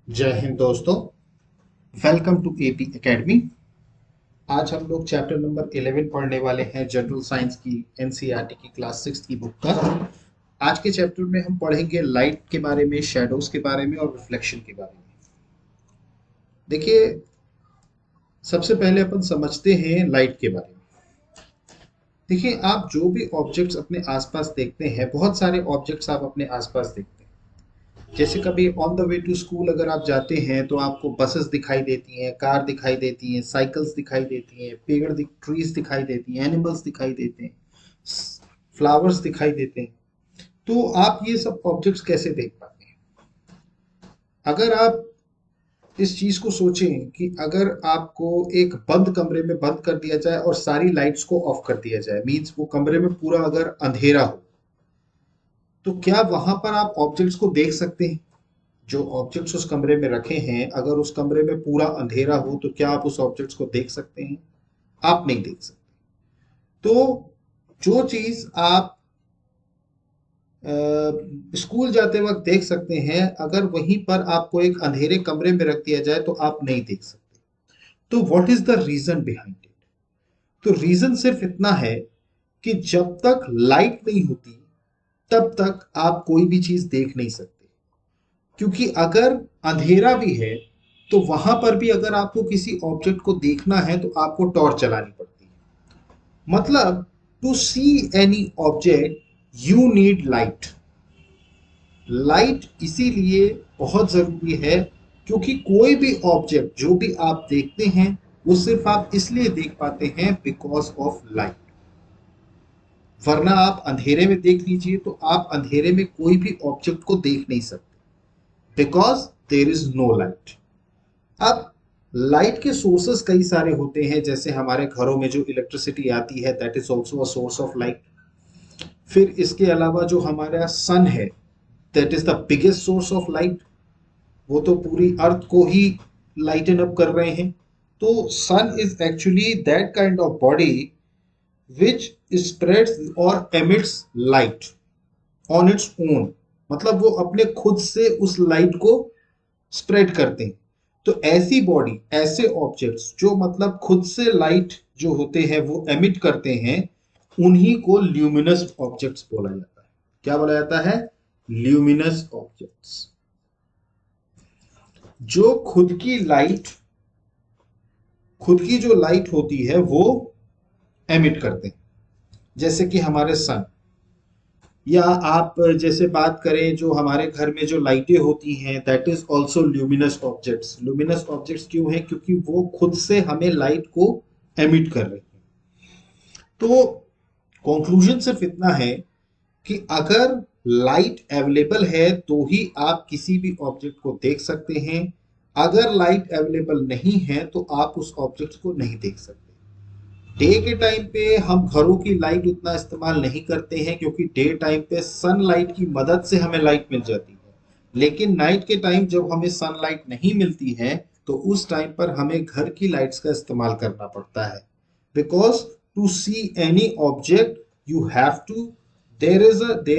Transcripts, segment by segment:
जय हिंद दोस्तों। Welcome to AP academy. आज हम लोग चैप्टर नंबर 11 पढ़ने वाले हैं, जनरल साइंस की एनसीईआरटी की क्लास 6 की बुक का। आज के चैप्टर में हम पढ़ेंगे लाइट के बारे में, शैडोज के बारे में और रिफ्लेक्शन के बारे में। देखिए, सबसे पहले अपन समझते हैं लाइट के बारे में। देखिए, आप जो भी ऑब्जेक्ट्स अपने आसपास देखते हैं, बहुत सारे ऑब्जेक्ट्स आप अपने आसपास देखते हैं। जैसे कभी on the way to school अगर आप जाते हैं तो आपको बसेस दिखाई देती हैं, कार दिखाई देती हैं, साइकिल्स दिखाई देती हैं, ट्रीज दिखाई देती हैं, एनिमल्स दिखाई देते हैं, फ्लावर्स दिखाई देते हैं। तो आप ये सब ऑब्जेक्ट्स कैसे देख पाते हैं? अगर आप इस चीज को सोचें कि अगर आपको एक बंद कमरे में बंद कर दिया जाए और सारी लाइट्स को ऑफ कर दिया जाए, मीन्स वो कमरे में पूरा अगर अंधेरा हो, तो क्या वहां पर आप ऑब्जेक्ट्स को देख सकते हैं? जो ऑब्जेक्ट्स उस कमरे में रखे हैं, अगर उस कमरे में पूरा अंधेरा हो तो क्या आप उस ऑब्जेक्ट्स को देख सकते हैं? आप नहीं देख सकते। तो जो चीज आप स्कूल जाते वक्त देख सकते हैं, अगर वहीं पर आपको एक अंधेरे कमरे में रख दिया जाए तो आप नहीं देख सकते। तो what is the reason behind it? तो रीजन सिर्फ इतना है कि जब तक लाइट नहीं होती तब तक आप कोई भी चीज देख नहीं सकते। क्योंकि अगर अंधेरा भी है तो वहां पर भी अगर आपको किसी ऑब्जेक्ट को देखना है तो आपको टॉर्च चलानी पड़ती है। मतलब, to see any object you need light. Light इसीलिए बहुत जरूरी है क्योंकि कोई भी ऑब्जेक्ट जो भी आप देखते हैं वो सिर्फ आप इसलिए देख पाते हैं बिकॉज ऑफ लाइट। वरना आप अंधेरे में देख लीजिए तो आप अंधेरे में कोई भी ऑब्जेक्ट को देख नहीं सकते, because there is no light. अब लाइट के सोर्सेस कई सारे होते हैं, जैसे हमारे घरों में जो इलेक्ट्रिसिटी आती है, that is also a source of light. फिर इसके अलावा जो हमारा सन है, that is the biggest source of light. वो तो पूरी अर्थ को ही लाइटन अप कर रहे हैं। तो sun is actually that kind of body which spreads और emits light on its own. मतलब वो अपने खुद से उस लाइट को स्प्रेड करते हैं। तो ऐसी बॉडी, ऐसे ऑब्जेक्ट्स जो मतलब खुद से लाइट जो होते हैं वो एमिट करते हैं, उन्हीं को ल्यूमिनस ऑब्जेक्ट्स बोला जाता है। क्या बोला जाता है? Luminous objects. जो खुद की जो लाइट होती है वो एमिट करते हैं, जैसे कि हमारे सन। या आप जैसे बात करें, जो हमारे घर में जो लाइटें होती हैं, that is also luminous objects. Luminous objects क्यों है? क्योंकि वो खुद से हमें लाइट को एमिट कर रहे हैं। तो कंक्लूजन सिर्फ इतना है कि अगर लाइट अवेलेबल है तो ही आप किसी भी ऑब्जेक्ट को देख सकते हैं। अगर लाइट अवेलेबल नहीं है तो आप उस ऑब्जेक्ट को नहीं देख सकते। डे के टाइम पे हम घरों की लाइट उतना इस्तेमाल नहीं करते हैं क्योंकि डे टाइम पे सनलाइट की मदद से हमें लाइट मिल जाती है। लेकिन नाइट के टाइम जब हमें सनलाइट नहीं मिलती है तो उस टाइम पर हमें घर की लाइट्स का इस्तेमाल करना पड़ता है। Because to see any object you have to, there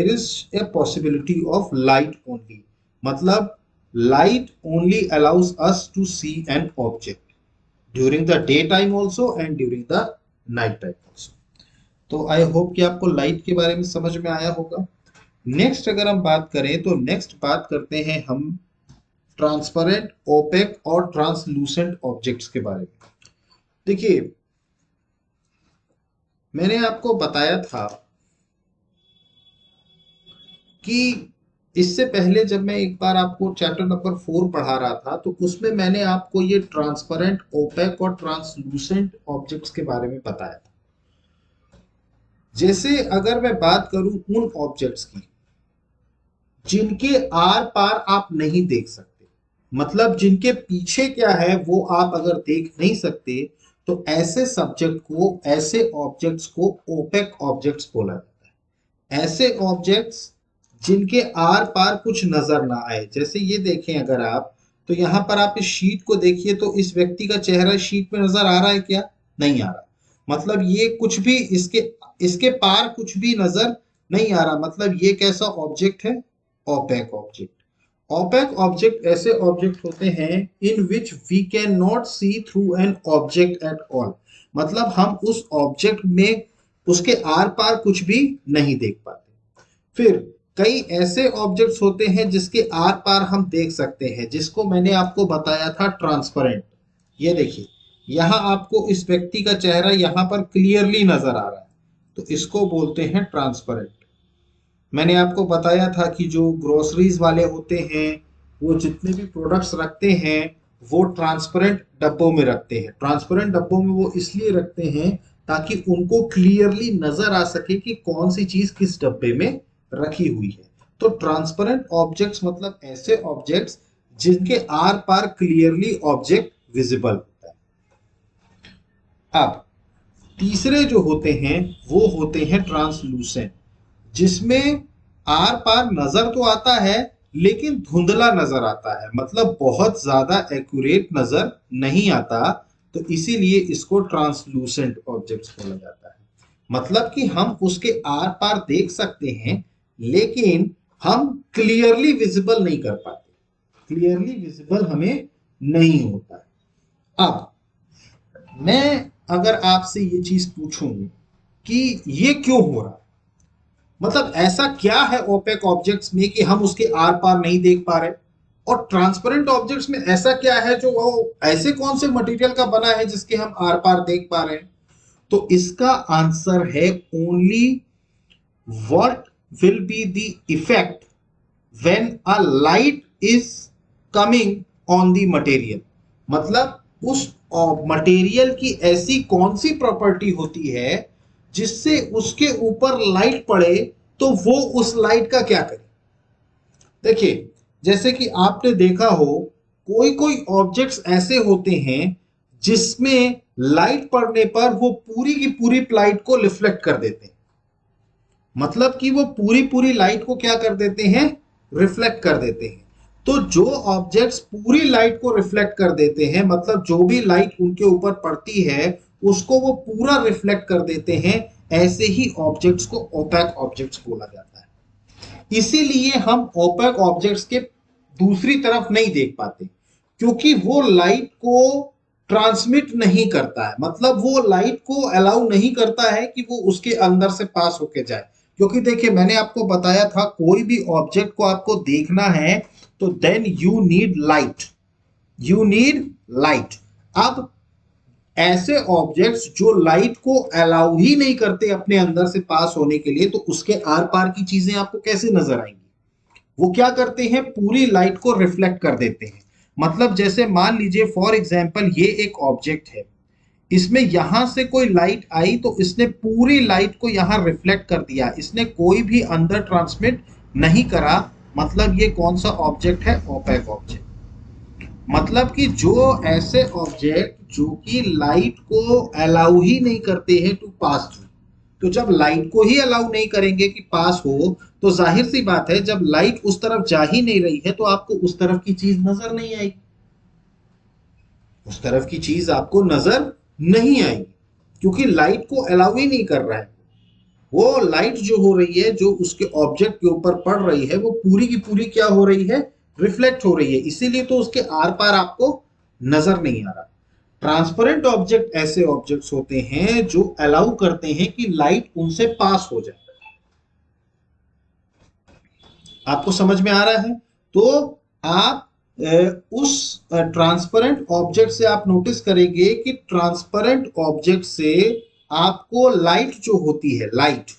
is a possibility of light only. मतलब, light only allows us to see an object during the day time also and during the night time also. तो I hope कि आपको light के बारे में समझ में आया होगा। नेक्स्ट अगर हम बात करें तो नेक्स्ट बात करते हैं हम ट्रांसपेरेंट, ओपेक और ट्रांसलूसेंट ऑब्जेक्ट्स के बारे में। देखिए, मैंने आपको बताया था कि इससे पहले जब मैं एक बार आपको चैप्टर नंबर 4 पढ़ा रहा था तो उसमें मैंने आपको ये ट्रांसपेरेंट, ओपेक और ट्रांसलूसेंट ऑब्जेक्ट्स के बारे में बताया था। जैसे अगर मैं बात करूं उन ऑब्जेक्ट्स की जिनके आर पार आप नहीं देख सकते, मतलब जिनके पीछे क्या है वो आप अगर देख नहीं सकते, तो ऐसे सब्जेक्ट को, ऐसे ऑब्जेक्ट्स को ओपेक ऑब्जेक्ट्स बोला जाता है। ऐसे ऑब्जेक्ट्स जिनके आर पार कुछ नजर ना आए। जैसे ये देखें अगर आप, तो यहां पर आप इस शीट को देखिए तो इस व्यक्ति का चेहरा शीट में नजर आ रहा है क्या? नहीं आ रहा। मतलब ये कुछ भी इसके इसके पार कुछ भी नजर नहीं आ रहा। मतलब ये कैसा ऑब्जेक्ट है? Opaque object. ओपेक ऑब्जेक्ट ऐसे ऑब्जेक्ट होते हैं in which we can not see through an object at all, मतलब हम उस ऑब्जेक्ट में उसके आर पार कुछ भी नहीं देख पाते। फिर कई ऐसे ऑब्जेक्ट्स होते हैं जिसके आर पार हम देख सकते हैं, जिसको मैंने आपको बताया था ट्रांसपेरेंट। ये देखिए, यहां आपको इस व्यक्ति का चेहरा यहां पर क्लियरली नजर आ रहा है, तो इसको बोलते हैं ट्रांसपेरेंट। मैंने आपको बताया था कि जो ग्रोसरीज वाले होते हैं वो जितने भी प्रोडक्ट्स रखते हैं वो ट्रांसपेरेंट डब्बों में रखते हैं। ट्रांसपेरेंट डब्बों में वो इसलिए रखते हैं ताकि उनको क्लियरली नजर आ सके कि कौन सी चीज किस डब्बे में रखी हुई है। तो ट्रांसपेरेंट ऑब्जेक्ट्स मतलब ऐसे ऑब्जेक्ट्स जिनके आर पार क्लियरली ऑब्जेक्ट विजिबल होता है। अब तीसरे जो होते हैं वो होते हैं ट्रांसलूसेंट, जिसमें आर पार नजर तो आता है लेकिन धुंधला नजर आता है, मतलब बहुत ज्यादा एक्यूरेट नजर नहीं आता, तो इसीलिए इसको ट्रांसलूसेंट ऑब्जेक्ट्स बोला जाता है। मतलब कि हम उसके आर पार देख सकते हैं लेकिन हम क्लियरली विजिबल नहीं कर पाते, क्लियरली विजिबल हमें नहीं होता है। अब मैं अगर आपसे ये चीज पूछूं कि ये क्यों हो रहा है, मतलब ऐसा क्या है ओपेक ऑब्जेक्ट्स में कि हम उसके आर पार नहीं देख पा रहे, और ट्रांसपेरेंट ऑब्जेक्ट्स में ऐसा क्या है जो वो ऐसे कौन से मटेरियल का बना है जिसके हम आर पार देख पा रहे हैं। तो इसका आंसर है only what will be the effect when a light is coming on the material, मतलब उस मटेरियल की ऐसी कौन सी प्रॉपर्टी होती है जिससे उसके ऊपर लाइट पड़े तो वो उस लाइट का क्या करे। देखिए, जैसे कि आपने देखा हो कोई कोई ऑब्जेक्ट्स ऐसे होते हैं जिसमें लाइट पड़ने पर वो पूरी की पूरी लाइट को रिफ्लेक्ट कर देते हैं, मतलब कि वो पूरी पूरी लाइट को क्या कर देते हैं, रिफ्लेक्ट कर देते हैं। तो जो ऑब्जेक्ट्स पूरी लाइट को रिफ्लेक्ट कर देते हैं, मतलब जो भी लाइट उनके ऊपर पड़ती है उसको वो पूरा रिफ्लेक्ट कर देते हैं, ऐसे ही ऑब्जेक्ट्स को ओपेक ऑब्जेक्ट्स बोला जाता है। इसीलिए हम ओपेक ऑब्जेक्ट्स के दूसरी तरफ नहीं देख पाते, क्योंकि वो लाइट को ट्रांसमिट नहीं करता है, मतलब वो लाइट को अलाउ नहीं करता है कि वो उसके अंदर से पास होके जाए। क्योंकि देखिए, मैंने आपको बताया था कोई भी ऑब्जेक्ट को आपको देखना है तो then you need light, you need light. अब ऐसे ऑब्जेक्ट्स जो लाइट को अलाउ ही नहीं करते अपने अंदर से पास होने के लिए, तो उसके आर पार की चीजें आपको कैसे नजर आएंगी। वो क्या करते हैं, पूरी लाइट को रिफ्लेक्ट कर देते हैं। मतलब जैसे मान लीजिए फॉर एग्जांपल ये एक ऑब्जेक्ट है, इसमें यहां से कोई लाइट आई तो इसने पूरी लाइट को यहां रिफ्लेक्ट कर दिया, इसने कोई भी अंदर ट्रांसमिट नहीं करा। मतलब ये कौन सा ऑब्जेक्ट है, ओपेक ऑब्जेक्ट। मतलब कि जो ऐसे ऑब्जेक्ट जो कि लाइट को अलाउ ही नहीं करते हैं टू पास थ्रू, तो जब लाइट को ही अलाउ नहीं करेंगे कि पास हो, तो जाहिर सी बात है जब लाइट उस तरफ जा ही नहीं रही है तो आपको उस तरफ की चीज नजर नहीं आएगी, उस तरफ की चीज आपको नजर नहीं आएगी, क्योंकि लाइट को अलाउ ही नहीं कर रहा है। वो लाइट जो हो रही है, जो उसके ऑब्जेक्ट के ऊपर पड़ रही है, वो पूरी की पूरी क्या हो रही है, रिफ्लेक्ट हो रही है, इसीलिए तो उसके आर पार आपको नजर नहीं आ रहा। ट्रांसपेरेंट ऑब्जेक्ट ऐसे ऑब्जेक्ट्स होते हैं जो अलाउ करते हैं कि लाइट उनसे पास हो जाए। आपको समझ में आ रहा है। तो आप उस ट्रांसपेरेंट ऑब्जेक्ट से आप नोटिस करेंगे कि ट्रांसपेरेंट ऑब्जेक्ट से आपको लाइट जो होती है, लाइट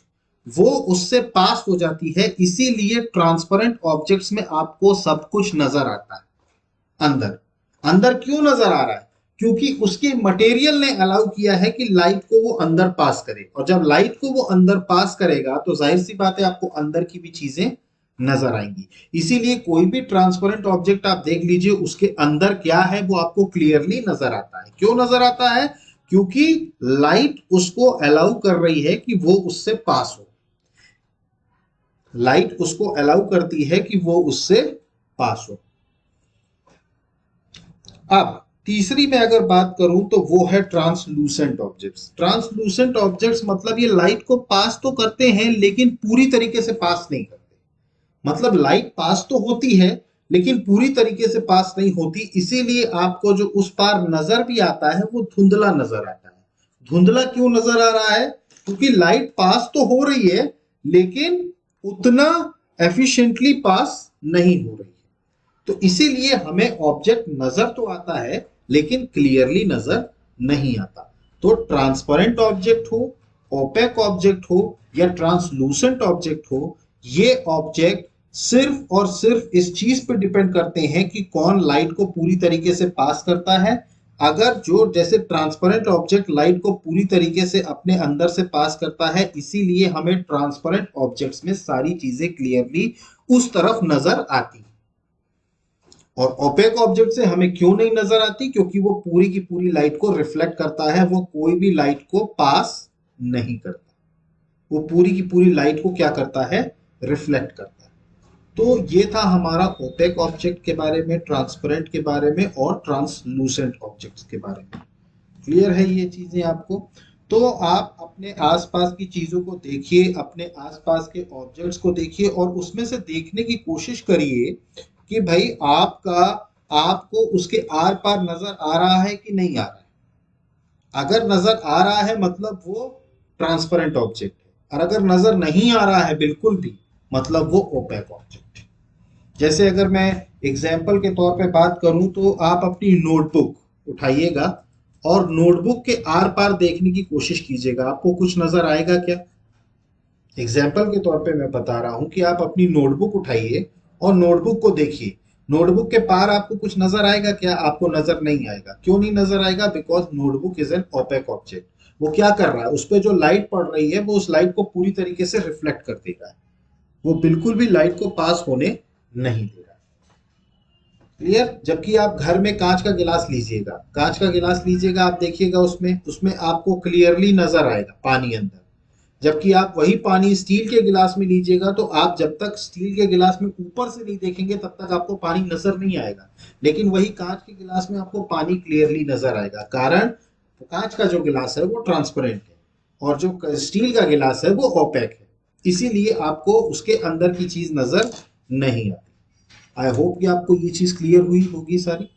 वो उससे पास हो जाती है, इसीलिए ट्रांसपेरेंट ऑब्जेक्ट्स में आपको सब कुछ नजर आता है अंदर। अंदर क्यों नजर आ रहा है, क्योंकि उसके मटेरियल ने अलाउ किया है कि लाइट को वो अंदर पास करे, और जब लाइट को वो अंदर पास करेगा तो जाहिर सी बात है आपको अंदर की भी चीजें नजर आएंगी। इसीलिए कोई भी ट्रांसपेरेंट ऑब्जेक्ट आप देख लीजिए, उसके अंदर क्या है वो आपको क्लियरली नजर आता है। क्यों नजर आता है, क्योंकि लाइट उसको अलाउ कर रही है कि वो उससे पास हो, लाइट उसको अलाउ करती है कि वो उससे पास हो। अब तीसरी में अगर बात करूं तो वो है ट्रांसलूसेंट ऑब्जेक्ट्स। ट्रांसलूसेंट ऑब्जेक्ट्स मतलब ये लाइट को पास तो करते हैं लेकिन पूरी तरीके से पास नहीं करते। मतलब लाइट पास तो होती है लेकिन पूरी तरीके से पास नहीं होती, इसीलिए आपको जो उस पार नजर भी आता है वो धुंधला नजर आता है। धुंधला क्यों नजर आ रहा है? क्योंकि लाइट पास तो हो रही है लेकिन उतना एफिशिएंटली पास नहीं हो रही है। तो इसीलिए हमें ऑब्जेक्ट नजर तो आता है लेकिन क्लियरली नजर नहीं आता। तो ट्रांसपेरेंट ऑब्जेक्ट हो, ओपेक ऑब्जेक्ट हो या ट्रांसलूसेंट ऑब्जेक्ट हो, ये ऑब्जेक्ट सिर्फ और सिर्फ इस चीज पे डिपेंड करते हैं कि कौन लाइट को पूरी तरीके से पास करता है। अगर जो जैसे ट्रांसपेरेंट ऑब्जेक्ट लाइट को पूरी तरीके से अपने अंदर से पास करता है, इसीलिए हमें ट्रांसपेरेंट ऑब्जेक्ट्स में सारी चीजें क्लियरली उस तरफ नजर आती। और ओपेक ऑब्जेक्ट से हमें क्यों नहीं नजर आती? क्योंकि वो पूरी की पूरी लाइट को रिफ्लेक्ट करता है, वो कोई भी लाइट को पास नहीं करता। वो पूरी की पूरी लाइट को क्या करता है? रिफ्लेक्ट करता है। तो ये था हमारा ओपेक ऑब्जेक्ट के बारे में, ट्रांसपेरेंट के बारे में और ट्रांसलूसेंट ऑब्जेक्ट्स के बारे में। क्लियर है ये चीजें आपको? तो आप अपने आसपास की चीजों को देखिए, अपने आसपास के ऑब्जेक्ट्स को देखिए और उसमें से देखने की कोशिश करिए कि भाई आपको उसके आर पार नजर आ रहा है कि नहीं आ रहा है। अगर नजर आ रहा है मतलब वो ट्रांसपेरेंट ऑब्जेक्ट है, और अगर नजर नहीं आ रहा है बिल्कुल भी, मतलब वो ओपेक ऑब्जेक्ट है। जैसे अगर मैं एग्जाम्पल के तौर पे बात करूं तो आप अपनी नोटबुक उठाइएगा और नोटबुक के आर पार देखने की कोशिश कीजिएगा, आपको कुछ नजर आएगा क्या? एग्जाम्पल के तौर पे मैं बता रहा हूं कि आप अपनी नोटबुक उठाइए और नोटबुक को देखिए, नोटबुक के पार आपको कुछ नजर आएगा क्या? आपको नजर नहीं आएगा। क्यों नहीं नजर आएगा? Because notebook is an opaque object. वो क्या कर रहा है? उस पर जो लाइट पड़ रही है वो उस लाइट को पूरी तरीके से रिफ्लेक्ट कर देगा, वो बिल्कुल भी लाइट को पास होने नहीं दे रहा। क्लियर? जबकि आप घर में कांच का गिलास लीजिएगा, कांच का गिलास लीजिएगा, आप देखिएगा उसमें उसमें आपको क्लियरली नजर आएगा पानी अंदर। जबकि आप वही पानी स्टील के गिलास में लीजिएगा तो आप जब तक स्टील के गिलास में ऊपर से नहीं देखेंगे तब तक आपको पानी नजर नहीं आएगा। लेकिन वही कांच के गिलास में आपको पानी क्लियरली नजर आएगा, कारण कांच का जो गिलास है वो ट्रांसपेरेंट है और जो स्टील का गिलास है वो ओपेक है, इसीलिए आपको उसके अंदर की चीज नजर नहीं आती। आई होप कि आपको ये चीज क्लियर हुई होगी सारी।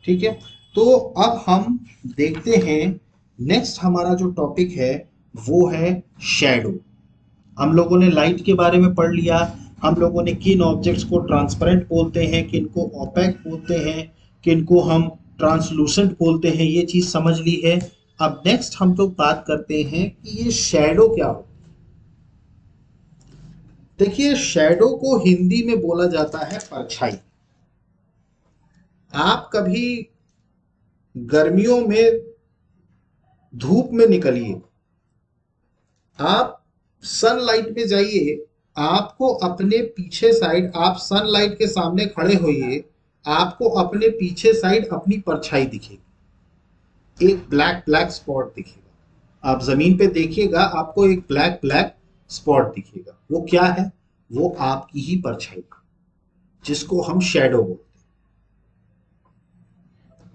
ठीक है, तो अब हम देखते हैं नेक्स्ट हमारा जो टॉपिक है वो है शैडो। हम लोगों ने लाइट के बारे में पढ़ लिया, हम लोगों ने किन ऑब्जेक्ट्स को ट्रांसपेरेंट बोलते हैं, किन को ओपेक बोलते हैं, किन को हम ट्रांसलूसेंट बोलते हैं, ये चीज समझ ली है। अब नेक्स्ट हम लोग बात करते हैं कि ये शैडो क्या हो। देखिए, शैडो को हिंदी में बोला जाता है परछाई। आप कभी गर्मियों में धूप में निकलिए, आप सनलाइट में जाइए, आपको अपने पीछे साइड, आप सनलाइट के सामने खड़े होइए, आपको अपने पीछे साइड अपनी परछाई दिखेगी, एक ब्लैक ब्लैक स्पॉट दिखेगा। आप जमीन पे देखिएगा, आपको एक ब्लैक ब्लैक स्पॉट दिखेगा। वो क्या है? वो आपकी ही परछाई, जिसको हम शैडो बोलते हैं।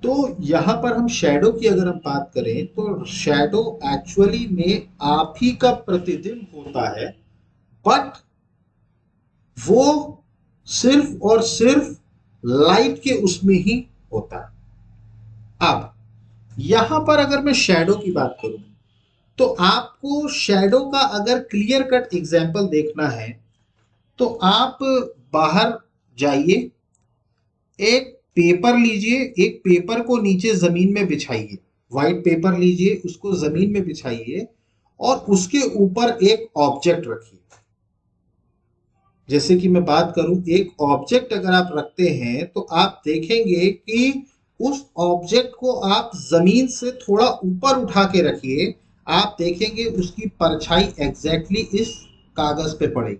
तो यहां पर हम शैडो की अगर हम बात करें तो शैडो एक्चुअली में आप ही का प्रतिबिंब होता है, बट वो सिर्फ और सिर्फ लाइट के उसमें ही होता है। अब यहां पर अगर मैं शैडो की बात करूं तो आपको शैडो का अगर क्लियर कट एग्जांपल देखना है तो आप बाहर जाइए, एक पेपर लीजिए, एक पेपर को नीचे जमीन में बिछाइए, व्हाइट पेपर लीजिए, उसको जमीन में बिछाइए और उसके ऊपर एक ऑब्जेक्ट रखिए। जैसे कि मैं बात करूं, एक ऑब्जेक्ट अगर आप रखते हैं तो आप देखेंगे कि उस ऑब्जेक्ट को आप जमीन से थोड़ा ऊपर उठा के रखिए, आप देखेंगे उसकी परछाई एग्जैक्टली इस कागज पे पड़ेगी।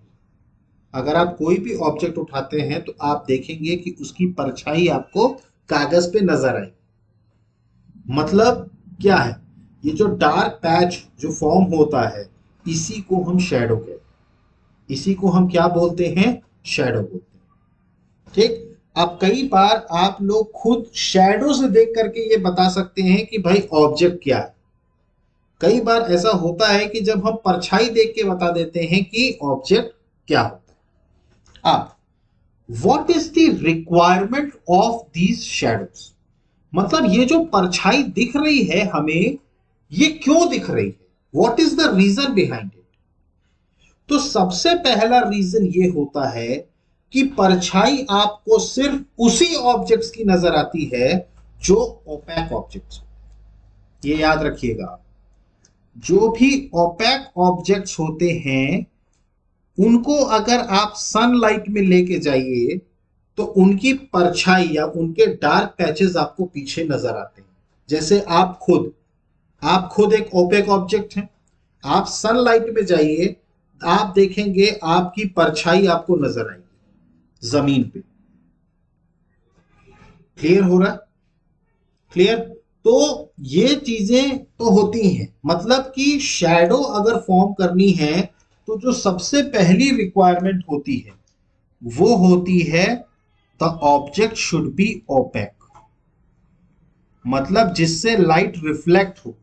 अगर आप कोई भी ऑब्जेक्ट उठाते हैं तो आप देखेंगे कि उसकी परछाई आपको कागज पे नजर आएगी। मतलब क्या है? ये जो डार्क पैच जो फॉर्म होता है, इसी को हम शैडो कहते हैं। इसी को हम क्या बोलते हैं? शैडो बोलते हैं। ठीक। अब कई बार आप लोग खुद शैडो से देख करके ये बता सकते हैं कि भाई ऑब्जेक्ट क्या है। कई बार ऐसा होता है कि जब हम परछाई देख के बता देते हैं कि ऑब्जेक्ट क्या होता है। अब what is the requirement of these shadows, मतलब ये जो परछाई दिख रही है हमें, ये क्यों दिख रही है, what is the reason behind it. तो सबसे पहला रीजन ये होता है कि परछाई आपको सिर्फ उसी ऑब्जेक्ट्स की नजर आती है जो ओपैक ऑब्जेक्ट्स, ये याद रखिएगा। जो भी ओपैक ऑब्जेक्ट्स होते हैं उनको अगर आप सनलाइट में लेके जाइए तो उनकी परछाई या उनके डार्क पैचेस आपको पीछे नजर आते हैं। जैसे आप खुद एक ओपेक ऑब्जेक्ट हैं, आप सनलाइट में जाइए, आप देखेंगे आपकी परछाई आपको नजर आएगी जमीन पे। क्लियर हो रहा है? क्लियर। तो ये चीजें तो होती हैं, मतलब कि शैडो अगर फॉर्म करनी है तो जो सबसे पहली रिक्वायरमेंट होती है वो होती है the object should be opaque, मतलब जिससे लाइट रिफ्लेक्ट हो,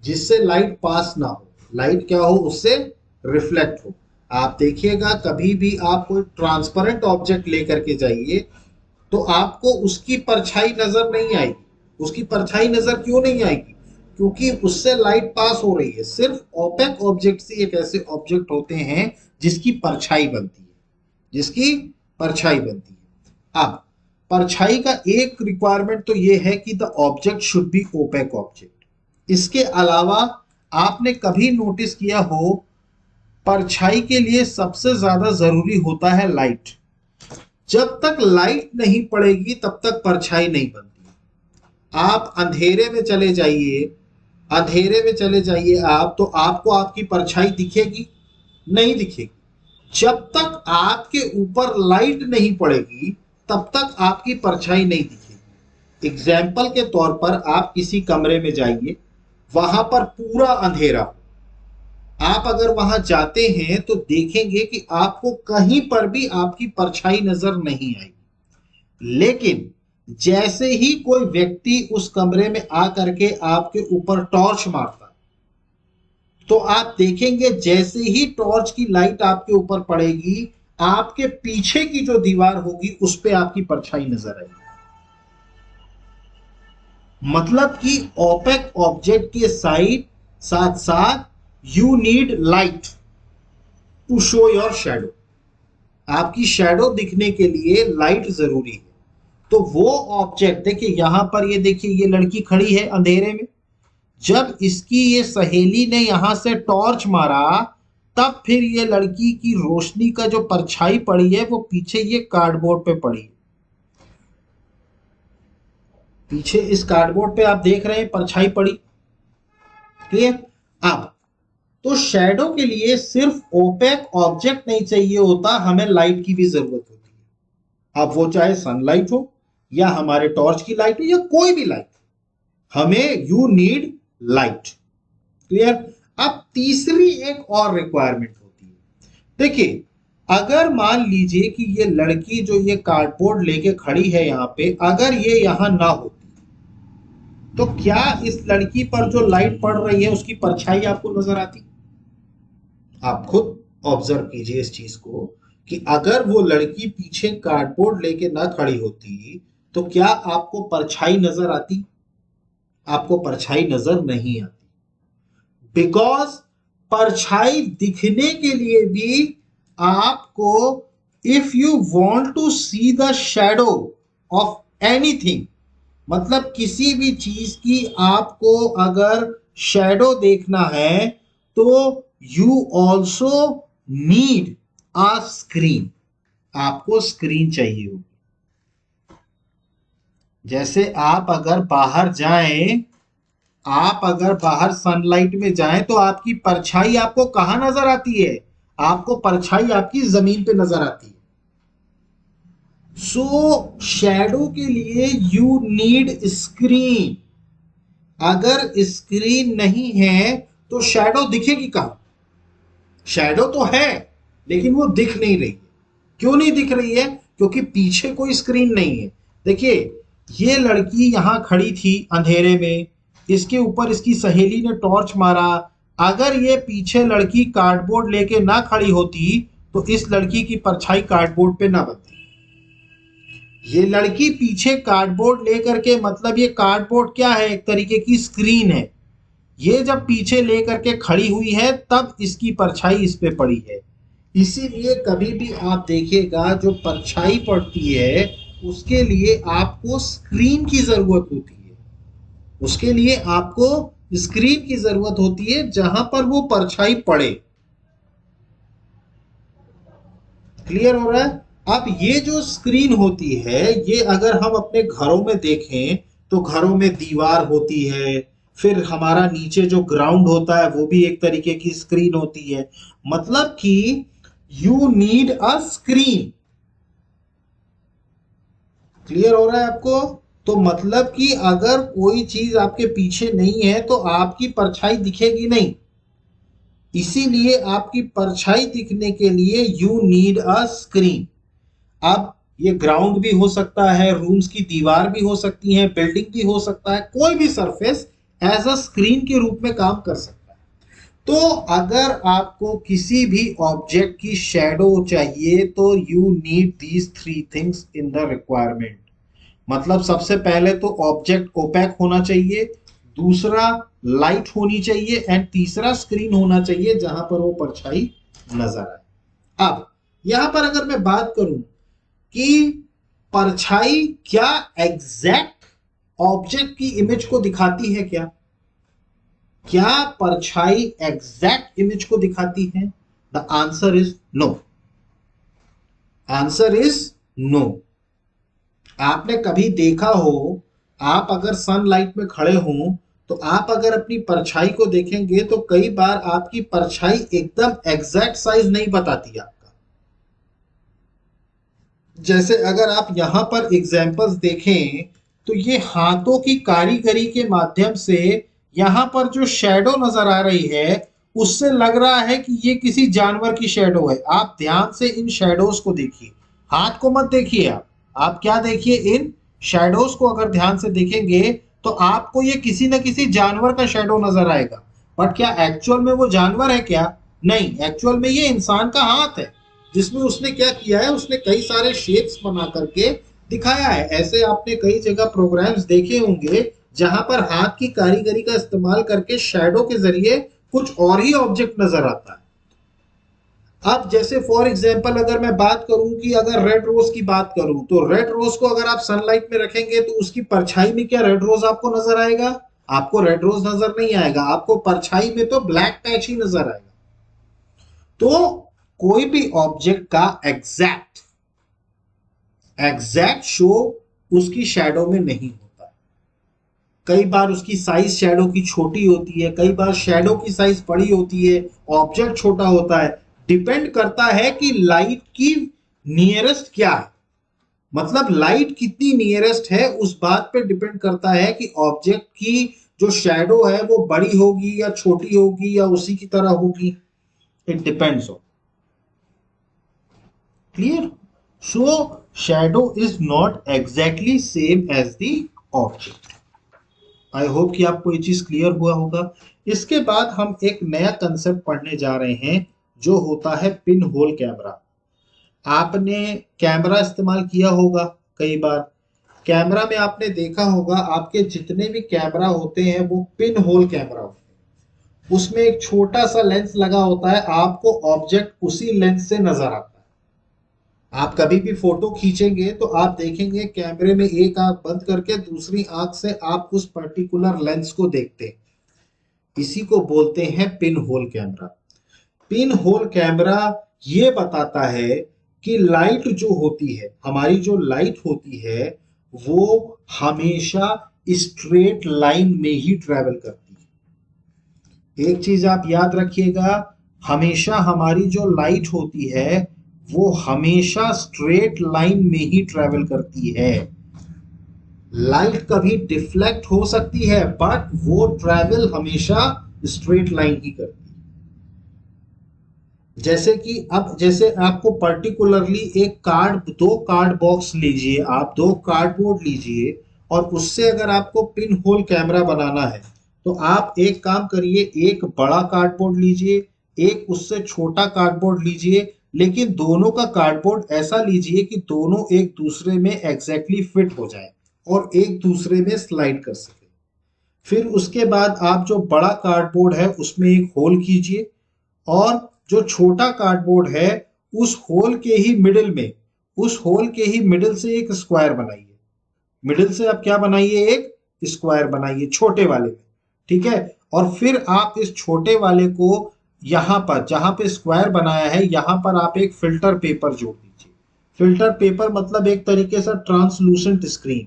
जिससे लाइट पास ना हो, लाइट क्या हो, उससे रिफ्लेक्ट हो। आप देखिएगा कभी भी आप कोई ट्रांसपेरेंट ऑब्जेक्ट लेकर के जाइए तो आपको उसकी परछाई नजर नहीं आएगी। उसकी परछाई नजर क्यों नहीं आएगी? क्योंकि उससे लाइट पास हो रही है। सिर्फ ओपेक ऑब्जेक्ट से एक ऐसे ऑब्जेक्ट होते हैं जिसकी परछाई बनती है, जिसकी परछाई बनती है। अब परछाई का एक रिक्वायरमेंट तो ये है कि the object should be opaque object. इसके अलावा आपने कभी नोटिस किया हो, परछाई के लिए सबसे ज्यादा जरूरी होता है लाइट। जब तक लाइट नहीं पड़ेगी तब तक परछाई नहीं बनती। आप अंधेरे में चले जाइए, अंधेरे में चले जाइए आप, तो आपको आपकी परछाई दिखेगी? नहीं दिखेगी। जब तक आपके ऊपर लाइट नहीं पड़ेगी तब तक आपकी परछाई नहीं दिखेगी। एग्जाम्पल के तौर पर आप किसी कमरे में जाइए, वहां पर पूरा अंधेरा, आप अगर वहां जाते हैं तो देखेंगे कि आपको कहीं पर भी आपकी परछाई नजर नहीं आएगी। लेकिन जैसे ही कोई व्यक्ति उस कमरे में आकर के आपके ऊपर टॉर्च मारता तो आप देखेंगे जैसे ही टॉर्च की लाइट आपके ऊपर पड़ेगी, आपके पीछे की जो दीवार होगी उस पे आपकी परछाई नजर आएगी। मतलब कि ओपेक ऑब्जेक्ट के साथ साथ you need light to show your shadow. आपकी शैडो दिखने के लिए लाइट जरूरी है। तो वो ऑब्जेक्ट देखिए, यहां पर ये देखिए, ये लड़की खड़ी है अंधेरे में, जब इसकी ये सहेली ने यहां से टॉर्च मारा तब फिर ये लड़की की रोशनी का जो परछाई पड़ी है वो पीछे ये कार्डबोर्ड पे पड़ी। पीछे इस कार्डबोर्ड पे आप देख रहे हैं परछाई पड़ी। क्लियर? अब तो शैडो के लिए सिर्फ ओपेक ऑब्जेक्ट नहीं चाहिए होता, हमें लाइट की भी जरूरत होती है। अब वो चाहे सनलाइट हो या हमारे टॉर्च की लाइट हो या कोई भी लाइट, हमें यू नीड लाइट। क्लियर? अब तीसरी एक और रिक्वायरमेंट होती है। देखिए, अगर मान लीजिए कि ये लड़की जो ये कार्डबोर्ड लेके खड़ी है यहां पे, अगर ये यहां ना होती तो क्या इस लड़की पर जो लाइट पड़ रही है उसकी परछाई आपको नजर आती? आप खुद ऑब्जर्व कीजिए इस चीज को कि अगर वो लड़की पीछे कार्डबोर्ड लेके ना खड़ी होती तो क्या आपको परछाई नजर आती? आपको परछाई नजर नहीं आती। बिकॉज परछाई दिखने के लिए भी आपको, if you want to see the shadow of anything, मतलब किसी भी चीज की आपको अगर शैडो देखना है तो you also need a screen. आपको स्क्रीन चाहिए होगी। जैसे आप अगर बाहर जाएं, आप अगर बाहर सनलाइट में जाएं तो आपकी परछाई आपको कहां नजर आती है? आपको परछाई आपकी जमीन पे नजर आती है। सो शैडो के लिए यू नीड स्क्रीन। अगर स्क्रीन नहीं है तो शैडो दिखेगी कहां? शैडो तो है लेकिन वो दिख नहीं रही है। क्यों नहीं दिख रही है? क्योंकि पीछे कोई स्क्रीन नहीं है। देखिए, ये लड़की यहां खड़ी थी अंधेरे में, इसके ऊपर इसकी सहेली ने टॉर्च मारा। अगर ये पीछे लड़की कार्डबोर्ड लेके ना खड़ी होती तो इस लड़की की परछाई कार्डबोर्ड पे ना बनती। ये लड़की पीछे कार्डबोर्ड लेकर के, मतलब ये कार्डबोर्ड क्या है, एक तरीके की स्क्रीन है। ये जब पीछे लेकर के खड़ी हुई है तब इसकी परछाई इस पे पड़ी है। इसीलिए कभी भी आप देखिएगा जो परछाई पड़ती है उसके लिए आपको स्क्रीन की जरूरत होती है। उसके लिए आपको स्क्रीन की जरूरत होती है जहां पर वो परछाई पड़े। क्लियर हो रहा है? अब ये जो स्क्रीन होती है, ये अगर हम अपने घरों में देखें तो घरों में दीवार होती है, फिर हमारा नीचे जो ग्राउंड होता है वो भी एक तरीके की स्क्रीन होती है। मतलब कि you need a screen. Clear हो रहा है आपको? तो मतलब कि अगर कोई चीज आपके पीछे नहीं है तो आपकी परछाई दिखेगी नहीं। इसीलिए आपकी परछाई दिखने के लिए यू नीड अ स्क्रीन। अब ये ग्राउंड भी हो सकता है, रूम्स की दीवार भी हो सकती है, बिल्डिंग भी हो सकता है, कोई भी सरफेस एज अ स्क्रीन के रूप में काम कर सकता है। तो अगर आपको किसी भी ऑब्जेक्ट की शेडो चाहिए तो you need these three things in the requirement. मतलब सबसे पहले तो ऑब्जेक्ट ओपैक होना चाहिए, दूसरा लाइट होनी चाहिए, एंड तीसरा स्क्रीन होना चाहिए जहां पर वो परछाई नजर आए। अब यहां पर अगर मैं बात करूं कि परछाई क्या एग्जैक्ट ऑब्जेक्ट की इमेज को दिखाती है, क्या परछाई एग्जैक्ट इमेज को दिखाती है? The answer is no. Answer is no. आपने कभी देखा हो, आप अगर सनलाइट में खड़े हो तो आप अगर अपनी परछाई को देखेंगे तो कई बार आपकी परछाई एकदम एग्जैक्ट साइज नहीं बताती आपका। जैसे अगर आप यहां पर एग्जाम्पल्स देखें तो ये हाथों की कारीगरी के माध्यम से यहां पर जो शेडो नजर आ रही है उससे लग रहा है कि ये किसी जानवर की शेडो है। आप ध्यान से इन शेडोज को देखिए, हाथ को मत देखिए। आप क्या देखिए, इन शेडोज को अगर ध्यान से देखेंगे तो आपको ये किसी न किसी जानवर का शेडो नजर आएगा। बट क्या एक्चुअल में वो जानवर है क्या? नहीं, एक्चुअल में ये इंसान का हाथ है जिसमें उसने क्या किया है, उसने कई सारे शेप्स बना करके दिखाया है। ऐसे आपने कई जगह प्रोग्राम्स देखे होंगे जहां पर हाथ की कारीगरी का इस्तेमाल करके शैडो के जरिए कुछ और ही ऑब्जेक्ट नजर आता है। अब जैसे फॉर एग्जांपल अगर मैं बात करूं कि अगर रेड रोज की बात करूं तो रेड रोज को अगर आप सनलाइट में रखेंगे तो उसकी परछाई में क्या रेड रोज आपको नजर आएगा? आपको रेड रोज नजर नहीं आएगा, आपको परछाई में तो ब्लैक पैच ही नजर आएगा। तो कोई भी ऑब्जेक्ट का एग्जैक्ट एग्जैक्ट शो उसकी शैडो में नहीं होता। कई बार उसकी साइज शैडो की छोटी होती है, कई बार शैडो की साइज बड़ी होती है, ऑब्जेक्ट छोटा होता है। डिपेंड करता है कि लाइट की नियरेस्ट क्या है, मतलब लाइट कितनी नियरेस्ट है उस बात पे डिपेंड करता है कि ऑब्जेक्ट की जो शैडो है वो बड़ी होगी या छोटी होगी या उसी की तरह होगी। It depends on. Clear? So shadow is not exactly same as the object. I hope कि आपको ये चीज क्लियर हुआ होगा। इसके बाद हम एक नया कंसेप्ट पढ़ने जा रहे हैं जो होता है पिन होल कैमरा। आपने कैमरा इस्तेमाल किया होगा कई बार। कैमरा में आपने देखा होगा आपके जितने भी कैमरा होते हैं वो पिन होल कैमरा होते हैं। उसमें एक छोटा सा लेंस लगा होता है, आपको ऑब्जेक्ट उसी लेंस से नजर आता है। आप कभी भी फोटो खींचेंगे तो आप देखेंगे कैमरे में एक आंख बंद करके दूसरी आंख से आप उस पर्टिकुलर लेंस को देखते हैं। इसी को बोलते हैं pin hole camera. Pin hole camera ये बताता है कि लाइट जो होती है, हमारी जो लाइट होती है वो हमेशा स्ट्रेट लाइन में ही ट्रेवल करती है। एक चीज आप याद रखिएगा, हमेशा हमारी जो लाइट होती है वो हमेशा स्ट्रेट लाइन में ही ट्रेवल करती है। लाइट कभी डिफ्लेक्ट हो सकती है बट वो ट्रेवल हमेशा स्ट्रेट लाइन ही करती है। जैसे कि अब जैसे आपको पर्टिकुलरली एक कार्ड, दो कार्ड बॉक्स लीजिए, आप दो कार्डबोर्ड लीजिए और उससे अगर आपको पिन होल कैमरा बनाना है तो आप एक काम करिए, एक बड़ा कार्डबोर्ड लीजिए, एक उससे छोटा कार्डबोर्ड लीजिए, लेकिन दोनों का कार्डबोर्ड ऐसा लीजिए कि दोनों एक दूसरे में एग्जैक्टली फिट हो जाए और एक दूसरे में स्लाइड कर सके। फिर उसके बाद आप जो बड़ा कार्डबोर्ड है उसमें एक होल कीजिए और जो छोटा कार्डबोर्ड है उस होल के ही मिडिल में, उस होल के ही मिडिल से एक स्क्वायर बनाइए। मिडिल से आप क्या बनाइए, एक स्क्वायर बनाइए छोटे वाले में, ठीक है। और फिर आप इस छोटे वाले को यहां पर जहां पे स्क्वायर बनाया है यहां पर आप एक फिल्टर पेपर जोड़ दीजिए। फिल्टर पेपर मतलब एक तरीके से ट्रांसलूसेंट स्क्रीन।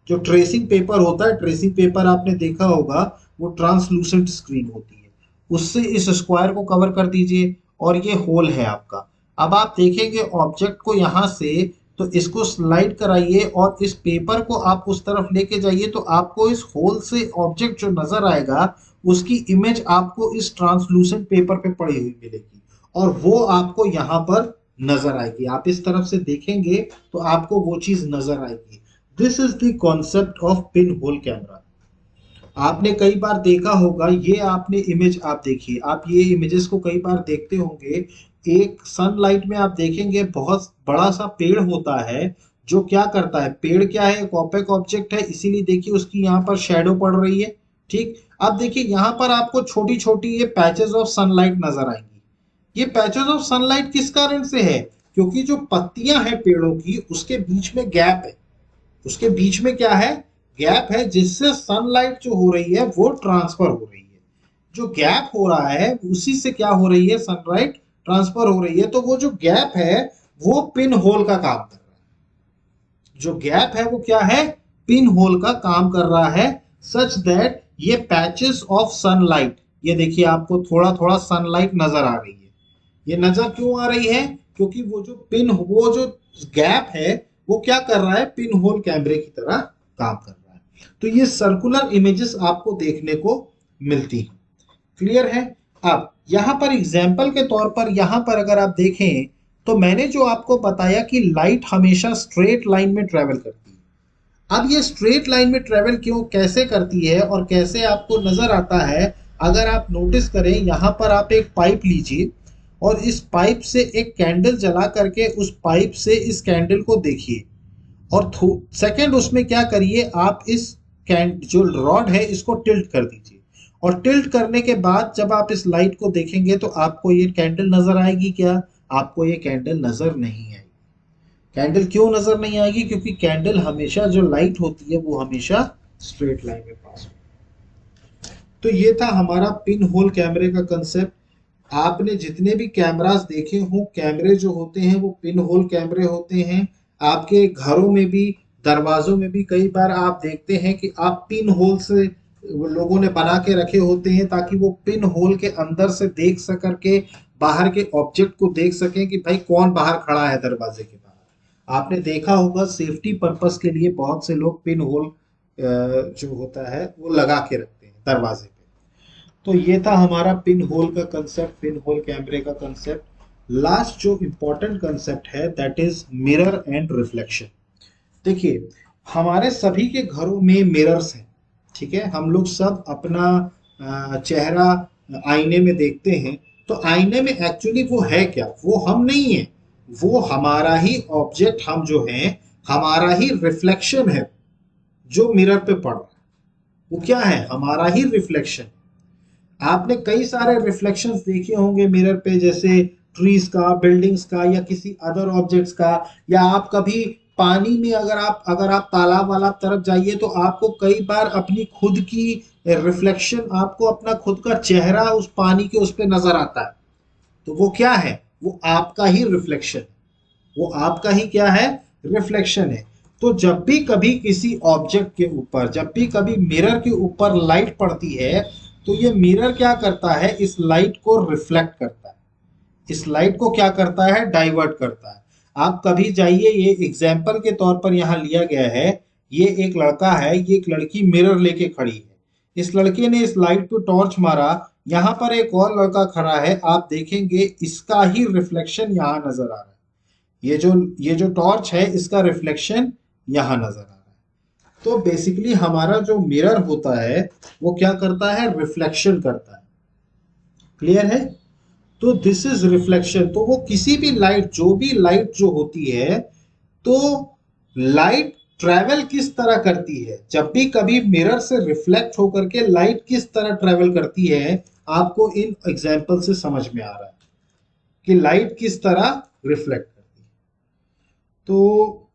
जो ट्रेसिंग पेपर होता है, ट्रेसिंग पेपर आपने देखा होगा, वो ट्रांसलूसेंट स्क्रीन होती है। उससे इस स्क्वायर को कवर कर दीजिए और ये होल है आपका। अब आप देखेंगे ऑब्जेक्ट को यहां से, तो इसको स्लाइड कराइए और इस पेपर को आप उस तरफ लेके जाइए तो आपको इस होल से ऑब्जेक्ट जो नजर आएगा उसकी इमेज आपको इस ट्रांसलूसेंट पेपर पे पड़ी हुई मिलेगी और वो आपको यहाँ पर नजर आएगी। आप इस तरफ से देखेंगे तो आपको वो चीज नजर आएगी। This is the concept of pin hole camera. आपने कई बार देखा होगा, ये आपने इमेज आप देखिए, आप ये इमेजेस को कई बार देखते होंगे। एक सनलाइट में आप देखेंगे बहुत बड़ा सा पेड़ होता है जो क्या करता है, पेड़ क्या है, एक ओपेक ऑब्जेक्ट है, इसीलिए देखिए उसकी यहाँ पर शेडो पड़ रही है। ठीक, अब देखिए यहाँ पर आपको छोटी छोटी ये पैचेस ऑफ सनलाइट नजर आएंगी। ये पैचेस ऑफ सनलाइट किस कारण से है, क्योंकि जो पत्तियां हैं पेड़ों की उसके बीच में गैप है। उसके बीच में क्या है, गैप है, जिससे सनलाइट जो हो रही है वो ट्रांसफर हो रही है। जो गैप हो रहा है उसी से क्या हो रही है, सनलाइट ट्रांसफर हो रही है। तो वो जो गैप है वो पिन होल का काम कर रहा है। जो गैप है वो क्या है, पिन होल का काम कर रहा है, सच दैट ये पैचेस ऑफ सनलाइट, ये देखिए आपको थोड़ा थोड़ा सनलाइट नजर आ रही है। ये नजर क्यों आ रही है, क्योंकि वो जो गैप है वो क्या कर रहा है, पिन होल कैमरे की तरह काम कर रहा है। तो ये सर्कुलर इमेजेस आपको देखने को मिलती हैं। क्लियर है। अब यहां पर एग्जाम्पल के तौर पर यहां पर अगर आप देखें तो मैंने जो आपको बताया कि लाइट हमेशा स्ट्रेट लाइन में ट्रेवल करती है। अब ये स्ट्रेट लाइन में ट्रेवल क्यों कैसे करती है और कैसे आपको नजर आता है, अगर आप नोटिस करें यहां पर आप एक पाइप लीजिए और इस पाइप से एक कैंडल जला करके उस पाइप से इस कैंडल को देखिए और सेकंड उसमें क्या करिए, आप इस जो रॉड है इसको टिल्ट कर दीजिए और टिल्ट करने के बाद जब आप इस लाइट को देखेंगे तो आपको ये कैंडल नजर आएगी क्या, आपको ये कैंडल नजर नहीं आएगी। कैंडल क्यों नजर नहीं आएगी, क्योंकि कैंडल हमेशा जो लाइट होती है वो हमेशा स्ट्रेट लाइन में पास होती है। तो ये था हमारा पिन होल कैमरे का कंसेप्ट। आपने जितने भी कैमरास देखे हों, कैमरे जो होते हैं वो पिन होल कैमरे होते हैं। आपके घरों में भी, दरवाजों में भी कई बार आप देखते हैं कि आप पिन होल से लोगों ने बना के रखे होते हैं ताकि वो पिन होल के अंदर से देख सकर के बाहर के ऑब्जेक्ट को देख सकें कि भाई कौन बाहर खड़ा है दरवाजे के बाहर। आपने देखा होगा सेफ्टी पर्पस के लिए बहुत से लोग पिन होल जो होता है वो लगा के रखते हैं दरवाजे पे। तो ये था हमारा पिन होल का कंसेप्ट, पिन होल कैमरे का कंसेप्ट। लास्ट जो इंपॉर्टेंट कंसेप्ट है that is mirror and reflection. देखिए हमारे सभी के घरों में मिरर्स हैं, ठीक है। हम लोग सब अपना चेहरा आईने में देखते हैं। तो आईने में एक्चुअली वो है क्या, वो हम नहीं है, वो हमारा ही ऑब्जेक्ट, हम जो हैं हमारा ही रिफ्लेक्शन है जो मिरर पे पड़ रहा है। वो क्या है, हमारा ही रिफ्लेक्शन। आपने कई सारे रिफ्लेक्शंस देखे होंगे मिरर पे, जैसे ट्रीज का, बिल्डिंग्स का या किसी अदर ऑब्जेक्ट्स का। या आप कभी पानी में अगर आप तालाब वाला तरफ जाइए तो आपको कई बार अपनी खुद की रिफ्लेक्शन, आपको अपना खुद का चेहरा उस पानी के उस पे नजर आता है। तो वो क्या है, वो आपका ही रिफ्लेक्शन, वो आपका ही क्या है, रिफ्लेक्शन है। तो जब भी कभी किसी ऑब्जेक्ट के ऊपर, जब भी कभी मिरर के ऊपर लाइट पड़ती है तो ये मिरर क्या करता है, इस लाइट को रिफ्लेक्ट करता है, इस लाइट को क्या करता है, डाइवर्ट करता है। आप कभी जाइए, ये एग्जाम्पल के तौर पर यहाँ लिया गया है, ये एक लड़का है, ये एक लड़की मिरर लेके खड़ी है। इस लड़के ने इस लाइट को टॉर्च मारा, यहाँ पर एक और लड़का खड़ा है, आप देखेंगे इसका ही रिफ्लेक्शन यहाँ नजर आ रहा है। ये जो टॉर्च है इसका रिफ्लेक्शन यहाँ नजर आ रहा है। तो बेसिकली हमारा जो मिरर होता है वो क्या करता है, रिफ्लेक्शन करता है। क्लियर है। तो दिस इज रिफ्लेक्शन। तो वो किसी भी लाइट, जो भी लाइट जो होती है, तो लाइट ट्रैवल किस तरह करती है, जब भी कभी मिरर से रिफ्लेक्ट होकर के लाइट किस तरह ट्रैवल करती है, आपको इन एग्जाम्पल से समझ में आ रहा है कि लाइट किस तरह रिफ्लेक्ट करती है। तो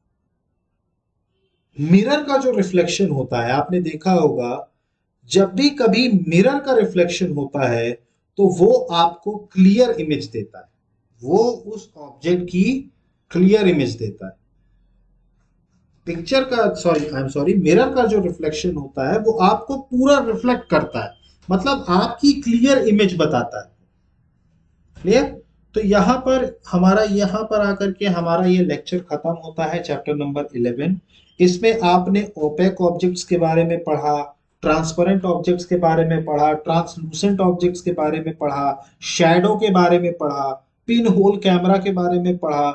मिरर का जो रिफ्लेक्शन होता है, आपने देखा होगा, जब भी कभी मिरर का रिफ्लेक्शन होता है तो वो आपको क्लियर इमेज देता है, वो उस ऑब्जेक्ट की क्लियर इमेज देता है। पिक्चर का, sorry I am sorry, mirror का जो रिफ्लेक्शन होता है वो आपको पूरा रिफ्लेक्ट करता है, मतलब आपकी क्लियर इमेज बताता है। क्लियर? तो यहां पर हमारा, यहां पर आकर के हमारा ये लेक्चर खत्म होता है, चैप्टर नंबर 11। इसमें आपने ओपेक ऑब्जेक्ट्स के बारे में पढ़ा, ट्रांसपेरेंट ऑब्जेक्ट्स के बारे में पढ़ा, ट्रांसलूसेंट ऑब्जेक्ट्स के बारे में पढ़ा, शैडो के बारे में पढ़ा, पिन होल कैमरा के बारे में पढ़ा।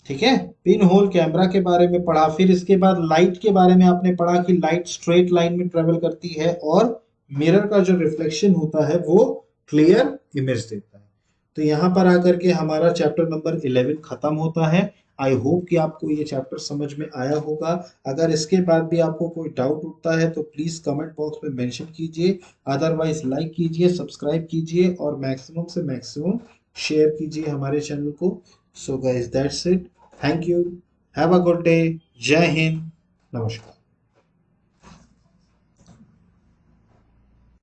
ठीक है, पिन होल कैमरा के बारे में पढ़ा। फिर इसके बाद लाइट के बारे में आपने पढ़ा कि लाइट स्ट्रेट लाइन में ट्रेवल करती है और मिरर का जो रिफ्लेक्शन होता है वो क्लियर इमेज देता है। तो यहां पर आकर के हमारा चैप्टर नंबर 11 खत्म होता है। आई होप कि आपको ये चैप्टर समझ में आया होगा। अगर इसके बाद भी आपको कोई डाउट उठता है तो प्लीज कमेंट बॉक्स में मेंशन कीजिए, अदरवाइज लाइक कीजिए, सब्सक्राइब कीजिए और मैक्सिमम से मैक्सिमम शेयर कीजिए हमारे चैनल को। So guys that's it, thank you, have a good day, जय हिंद, नमस्कार।